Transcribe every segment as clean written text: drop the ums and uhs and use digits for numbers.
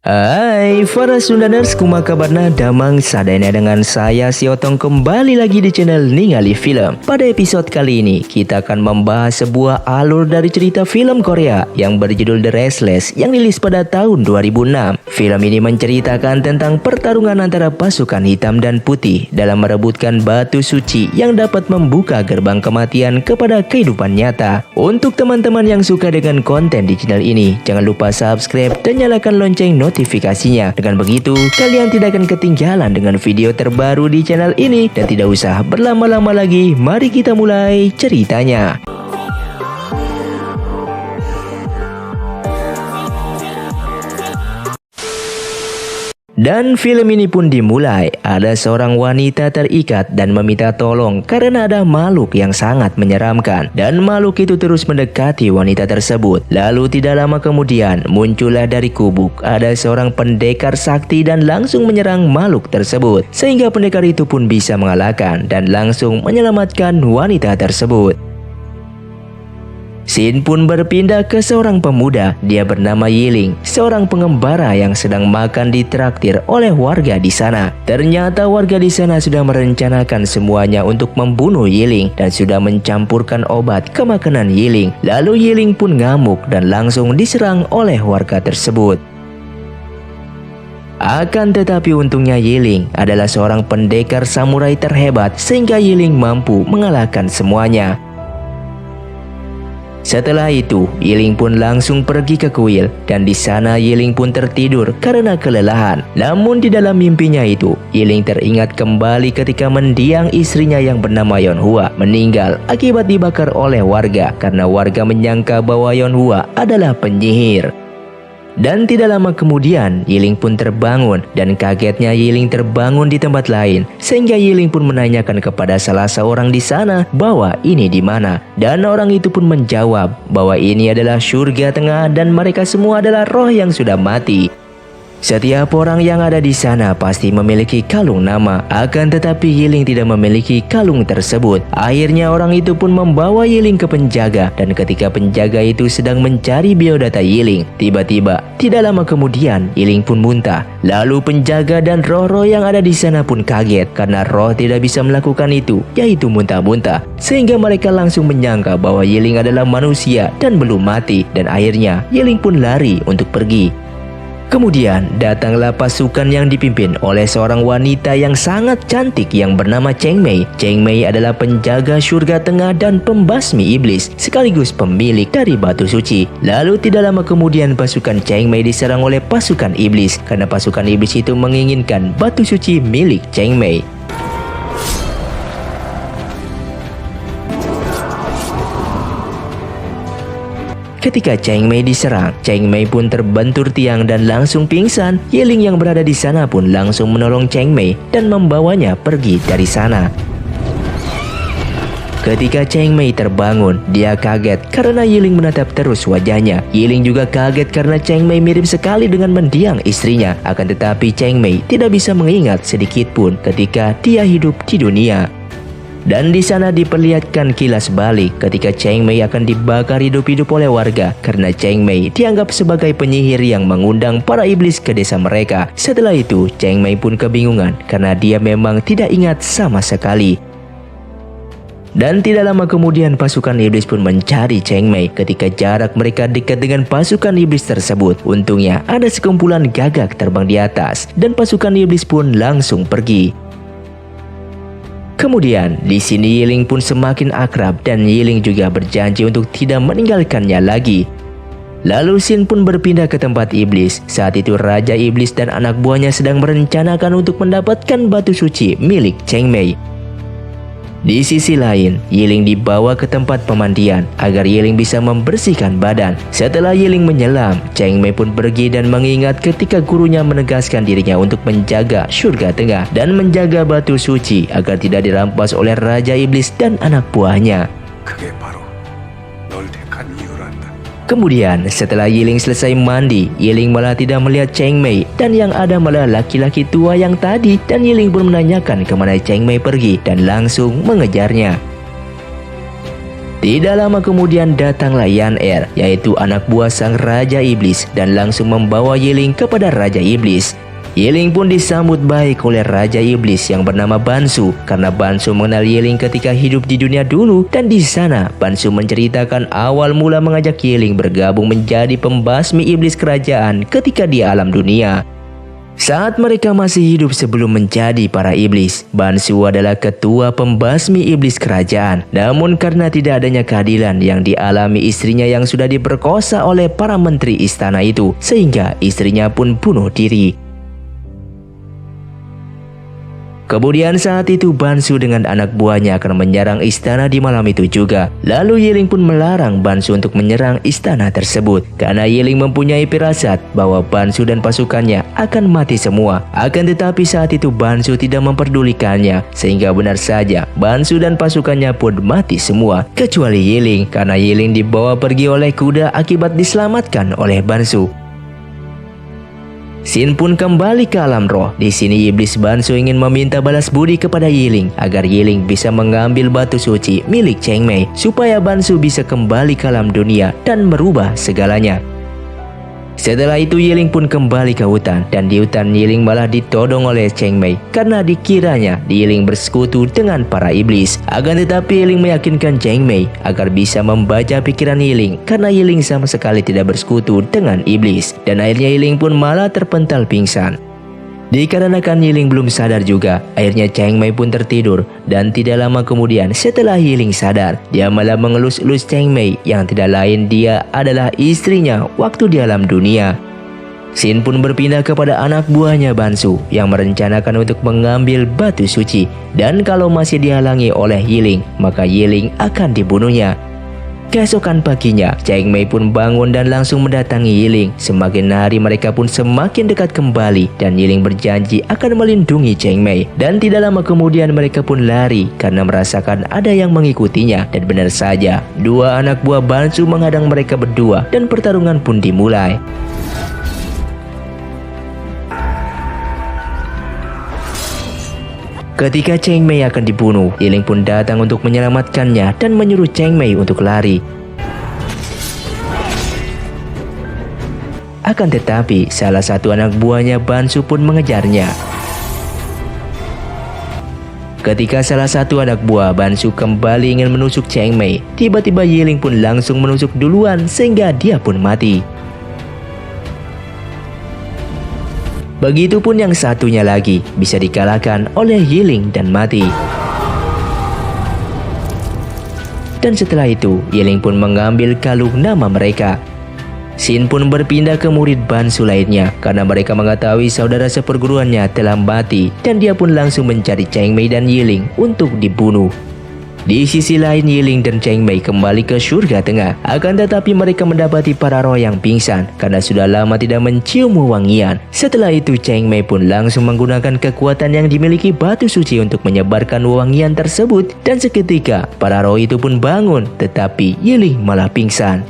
Hai para Sundaners, kumaha kabarna? Damang sadayana dengan saya si Otong kembali lagi di channel Ningali Film. Pada episode kali ini kita akan membahas sebuah alur dari cerita film Korea yang berjudul The Restless yang rilis pada tahun 2006. Film ini menceritakan tentang pertarungan antara pasukan hitam dan putih dalam merebutkan batu suci yang dapat membuka gerbang kematian kepada kehidupan nyata. Untuk teman-teman yang suka dengan konten di channel ini, jangan lupa subscribe dan nyalakan lonceng notifikasinya. Dengan begitu, kalian tidak akan ketinggalan dengan video terbaru di channel ini. Dan tidak usah berlama-lama lagi, mari kita mulai ceritanya. Dan film ini pun dimulai. Ada seorang wanita terikat dan meminta tolong karena ada makhluk yang sangat menyeramkan. Dan makhluk itu terus mendekati wanita tersebut. Lalu tidak lama kemudian muncullah dari gubuk ada seorang pendekar sakti dan langsung menyerang makhluk tersebut. Sehingga pendekar itu pun bisa mengalahkan dan langsung menyelamatkan wanita tersebut. Scene pun berpindah ke seorang pemuda, dia bernama Yiling, seorang pengembara yang sedang makan di traktir oleh warga di sana. Ternyata warga di sana sudah merencanakan semuanya untuk membunuh Yiling dan sudah mencampurkan obat ke makanan Yiling. Lalu Yiling pun ngamuk dan langsung diserang oleh warga tersebut. Akan tetapi untungnya Yiling adalah seorang pendekar samurai terhebat sehingga Yiling mampu mengalahkan semuanya. Setelah itu, Yiling pun langsung pergi ke kuil dan di sana Yiling pun tertidur karena kelelahan. Namun di dalam mimpinya itu, Yiling teringat kembali ketika mendiang istrinya yang bernama Yeonhwa meninggal akibat dibakar oleh warga karena warga menyangka bahwa Yeonhwa adalah penyihir. Dan tidak lama kemudian Yiling pun terbangun dan kagetnya Yiling terbangun di tempat lain sehingga Yiling pun menanyakan kepada salah seorang di sana bahwa ini di mana, dan orang itu pun menjawab bahwa ini adalah surga tengah dan mereka semua adalah roh yang sudah mati. Setiap orang yang ada di sana pasti memiliki kalung nama, akan tetapi Yiling tidak memiliki kalung tersebut. Akhirnya orang itu pun membawa Yiling ke penjaga dan ketika penjaga itu sedang mencari biodata Yiling, tiba-tiba tidak lama kemudian Yiling pun muntah. Lalu penjaga dan roh-roh yang ada di sana pun kaget karena roh tidak bisa melakukan itu, yaitu muntah-muntah, sehingga mereka langsung menyangka bahwa Yiling adalah manusia dan belum mati, dan akhirnya Yiling pun lari untuk pergi. Kemudian datanglah pasukan yang dipimpin oleh seorang wanita yang sangat cantik yang bernama Cheng Mei. Cheng Mei adalah penjaga surga tengah dan pembasmi iblis sekaligus pemilik dari batu suci. Lalu tidak lama kemudian pasukan Cheng Mei diserang oleh pasukan iblis karena pasukan iblis itu menginginkan batu suci milik Cheng Mei. Ketika Cheng Mei diserang, Cheng Mei pun terbentur tiang dan langsung pingsan. Yiling yang berada di sana pun langsung menolong Cheng Mei dan membawanya pergi dari sana. Ketika Cheng Mei terbangun, dia kaget karena Yiling menatap terus wajahnya. Yiling juga kaget karena Cheng Mei mirip sekali dengan mendiang istrinya. Akan tetapi Cheng Mei tidak bisa mengingat sedikit pun ketika dia hidup di dunia. Dan di sana diperlihatkan kilas balik ketika Cheng Mei akan dibakar hidup-hidup oleh warga karena Cheng Mei dianggap sebagai penyihir yang mengundang para iblis ke desa mereka. Setelah itu, Cheng Mei pun kebingungan karena dia memang tidak ingat sama sekali. Dan tidak lama kemudian pasukan iblis pun mencari Cheng Mei ketika jarak mereka dekat dengan pasukan iblis tersebut. Untungnya ada sekumpulan gagak terbang di atas dan pasukan iblis pun langsung pergi. Kemudian di sini Yiling pun semakin akrab dan Yiling juga berjanji untuk tidak meninggalkannya lagi. Lalu scene pun berpindah ke tempat iblis. Saat itu Raja Iblis dan anak buahnya sedang merencanakan untuk mendapatkan batu suci milik Cheng Mei. Di sisi lain, Yiling dibawa ke tempat pemandian agar Yiling bisa membersihkan badan. Setelah Yiling menyelam, Cheng Mei pun pergi dan mengingat ketika gurunya menegaskan dirinya untuk menjaga surga tengah dan menjaga batu suci agar tidak dirampas oleh Raja Iblis dan anak buahnya. Kemudian setelah Yiling selesai mandi, Yiling malah tidak melihat Cheng Mei dan yang ada malah laki-laki tua yang tadi, dan Yiling pun menanyakan kemana Cheng Mei pergi dan langsung mengejarnya. Tidak lama kemudian datanglah Yan Er, yaitu anak buah sang Raja Iblis, dan langsung membawa Yiling kepada Raja Iblis. Yiling pun disambut baik oleh Raja Iblis yang bernama Bansu, karena Bansu mengenal Yiling ketika hidup di dunia dulu, dan di sana Bansu menceritakan awal mula mengajak Yiling bergabung menjadi pembasmi iblis kerajaan ketika di alam dunia. Saat mereka masih hidup sebelum menjadi para iblis, Bansu adalah ketua pembasmi iblis kerajaan. Namun karena tidak adanya keadilan yang dialami istrinya yang sudah diperkosa oleh para menteri istana itu, sehingga istrinya pun bunuh diri. Kemudian saat itu Bansu dengan anak buahnya akan menyerang istana di malam itu juga. Lalu Yiling pun melarang Bansu untuk menyerang istana tersebut, karena Yiling mempunyai firasat bahwa Bansu dan pasukannya akan mati semua. Akan tetapi saat itu Bansu tidak memperdulikannya, sehingga benar saja Bansu dan pasukannya pun mati semua, kecuali Yiling, karena Yiling dibawa pergi oleh kuda akibat diselamatkan oleh Bansu. Sin pun kembali ke alam roh. Di sini iblis Bansu ingin meminta balas budi kepada Yiling agar Yiling bisa mengambil batu suci milik Cheng Mei supaya Bansu bisa kembali ke alam dunia dan merubah segalanya. Setelah itu Yiling pun kembali ke hutan, dan di hutan Yiling malah ditodong oleh Cheng Mei karena dikiranya Yiling bersekutu dengan para iblis. Akan tetapi Yiling meyakinkan Cheng Mei agar bisa membaca pikiran Yiling karena Yiling sama sekali tidak bersekutu dengan iblis, dan akhirnya Yiling pun malah terpental pingsan. Dikarenakan Yiling belum sadar juga, akhirnya Cheng Mei pun tertidur, dan tidak lama kemudian setelah Yiling sadar, dia malah mengelus-elus Cheng Mei yang tidak lain dia adalah istrinya waktu di alam dunia. Sin pun berpindah kepada anak buahnya Bansu yang merencanakan untuk mengambil batu suci, dan kalau masih dihalangi oleh Yiling, maka Yiling akan dibunuhnya. Keesokan paginya, Cheng Mei pun bangun dan langsung mendatangi Yiling. Semakin hari mereka pun semakin dekat kembali, dan Yiling berjanji akan melindungi Cheng Mei. Dan tidak lama kemudian mereka pun lari karena merasakan ada yang mengikutinya. Dan benar saja, dua anak buah Bansu menghadang mereka berdua, dan pertarungan pun dimulai. Ketika Cheng Mei akan dibunuh, Yiling pun datang untuk menyelamatkannya dan menyuruh Cheng Mei untuk lari. Akan tetapi, salah satu anak buahnya Bansu pun mengejarnya. Ketika salah satu anak buah Bansu kembali ingin menusuk Cheng Mei, tiba-tiba Yiling pun langsung menusuk duluan sehingga dia pun mati. Begitupun yang satunya lagi bisa dikalahkan oleh Yiling dan mati. Dan setelah itu, Yiling pun mengambil kalung nama mereka. Sin pun berpindah ke murid Bansu lainnya karena mereka mengetahui saudara seperguruannya telah mati, dan dia pun langsung mencari Cheng Mei dan Yiling untuk dibunuh. Di sisi lain, Yiling dan Cheng Mei kembali ke surga tengah. Akan tetapi mereka mendapati para roh yang pingsan karena sudah lama tidak mencium wewangian. Setelah itu Cheng Mei pun langsung menggunakan kekuatan yang dimiliki batu suci untuk menyebarkan wewangian tersebut. Dan seketika para roh itu pun bangun, tetapi Yiling malah pingsan.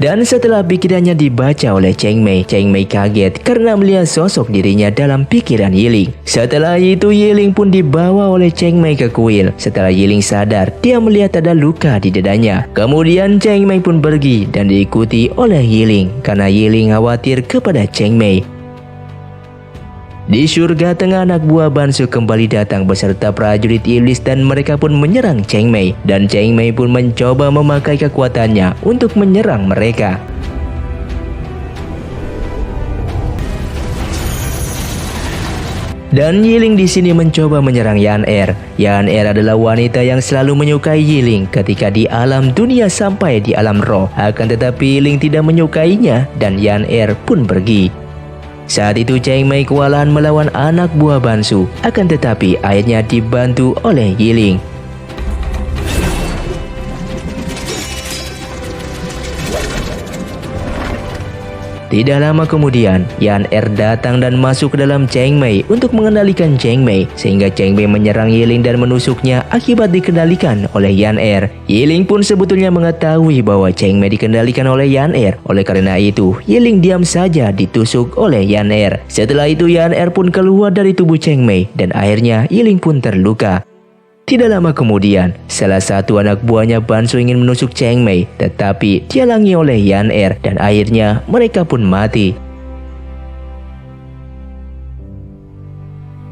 Dan setelah pikirannya dibaca oleh Cheng Mei kaget karena melihat sosok dirinya dalam pikiran Yiling. Setelah itu Yiling pun dibawa oleh Cheng Mei ke kuil. Setelah Yiling sadar, dia melihat ada luka di dadanya. Kemudian Cheng Mei pun pergi dan diikuti oleh Yiling karena Yiling khawatir kepada Cheng Mei. Di surga tengah, anak buah Bansu kembali datang beserta prajurit iblis dan mereka pun menyerang Cheng Mei. Dan Cheng Mei pun mencoba memakai kekuatannya untuk menyerang mereka. Dan Yiling di sini mencoba menyerang Yan Er. Yan Er adalah wanita yang selalu menyukai Yiling ketika di alam dunia sampai di alam roh. Akan tetapi Yiling tidak menyukainya dan Yan Er pun pergi. Saat itu Cheng Mei kewalahan melawan anak buah Bansu, akan tetapi akhirnya dibantu oleh Yiling. Tidak lama kemudian, Yan Er datang dan masuk ke dalam Cheng Mei untuk mengendalikan Cheng Mei, sehingga Cheng Mei menyerang Yiling dan menusuknya akibat dikendalikan oleh Yan Er. Yiling pun sebetulnya mengetahui bahwa Cheng Mei dikendalikan oleh Yan Er. Oleh karena itu, Yiling diam saja ditusuk oleh Yan Er. Setelah itu Yan Er pun keluar dari tubuh Cheng Mei dan akhirnya Yiling pun terluka. Tidak lama kemudian, salah satu anak buahnya Bansu ingin menusuk Cheng Mei, tetapi dihalangi oleh Yan Er dan akhirnya mereka pun mati.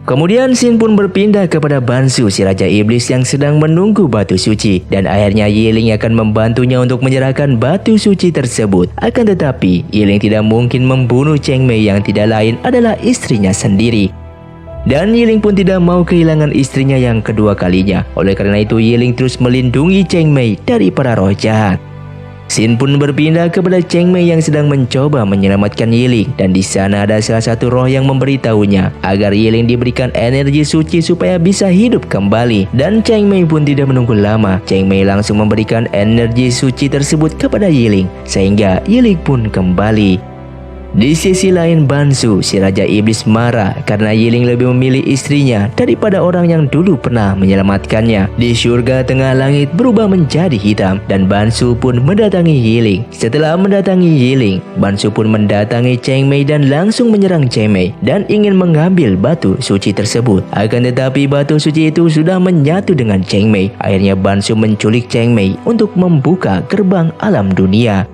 Kemudian Sin pun berpindah kepada Bansu, si Raja Iblis yang sedang menunggu batu suci, dan akhirnya Yiling akan membantunya untuk menyerahkan batu suci tersebut. Akan tetapi, Yiling tidak mungkin membunuh Cheng Mei yang tidak lain adalah istrinya sendiri. Dan Yiling pun tidak mau kehilangan istrinya yang kedua kalinya. Oleh karena itu Yiling terus melindungi Cheng Mei dari para roh jahat. Sin pun berpindah kepada Cheng Mei yang sedang mencoba menyelamatkan Yiling, dan di sana ada salah satu roh yang memberitahunya agar Yiling diberikan energi suci supaya bisa hidup kembali. Dan Cheng Mei pun tidak menunggu lama. Cheng Mei langsung memberikan energi suci tersebut kepada Yiling sehingga Yiling pun kembali. Di sisi lain Bansu, si Raja Iblis marah karena Yiling lebih memilih istrinya daripada orang yang dulu pernah menyelamatkannya. Di surga tengah langit berubah menjadi hitam dan Bansu pun mendatangi Yiling. Setelah mendatangi Yiling, Bansu pun mendatangi Cheng Mei dan langsung menyerang Cheng Mei dan ingin mengambil batu suci tersebut. Akan tetapi batu suci itu sudah menyatu dengan Cheng Mei. Akhirnya Bansu menculik Cheng Mei untuk membuka gerbang alam dunia.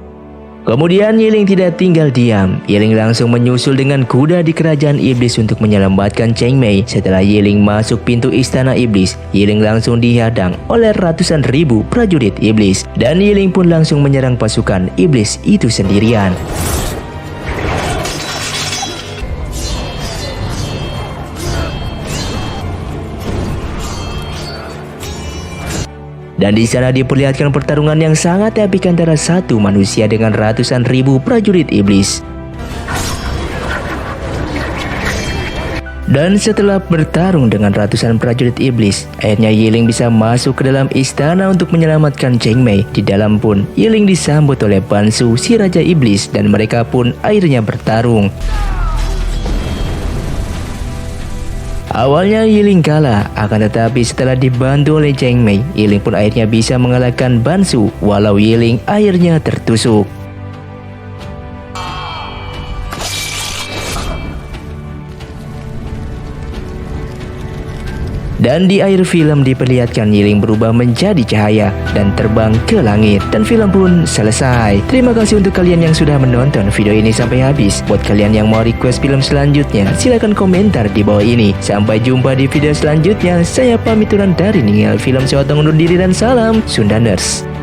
Kemudian Yiling tidak tinggal diam. Yiling langsung menyusul dengan kuda di kerajaan iblis untuk menyelamatkan Cheng Mei. Setelah Yiling masuk pintu istana iblis, Yiling langsung dihadang oleh ratusan ribu prajurit iblis. Dan Yiling pun langsung menyerang pasukan iblis itu sendirian. Dan di sana diperlihatkan pertarungan yang sangat epik antara satu manusia dengan ratusan ribu prajurit iblis. Dan setelah bertarung dengan ratusan prajurit iblis, akhirnya Yiling bisa masuk ke dalam istana untuk menyelamatkan Cheng Mei. Di dalam pun, Yiling disambut oleh Bansu, si Raja Iblis, dan mereka pun akhirnya bertarung. Awalnya Yiling kalah, akan tetapi setelah dibantu oleh Cheng Mei, Yiling pun akhirnya bisa mengalahkan Bansu, walau Yiling akhirnya tertusuk. Dan di akhir film diperlihatkan Yiling berubah menjadi cahaya dan terbang ke langit. Dan film pun selesai. Terima kasih untuk kalian yang sudah menonton video ini sampai habis. Buat kalian yang mau request film selanjutnya, silakan komentar di bawah ini. Sampai jumpa di video selanjutnya. Saya pamit undur diri, Ningel Film Sewatong undur diri dan salam Sundaners.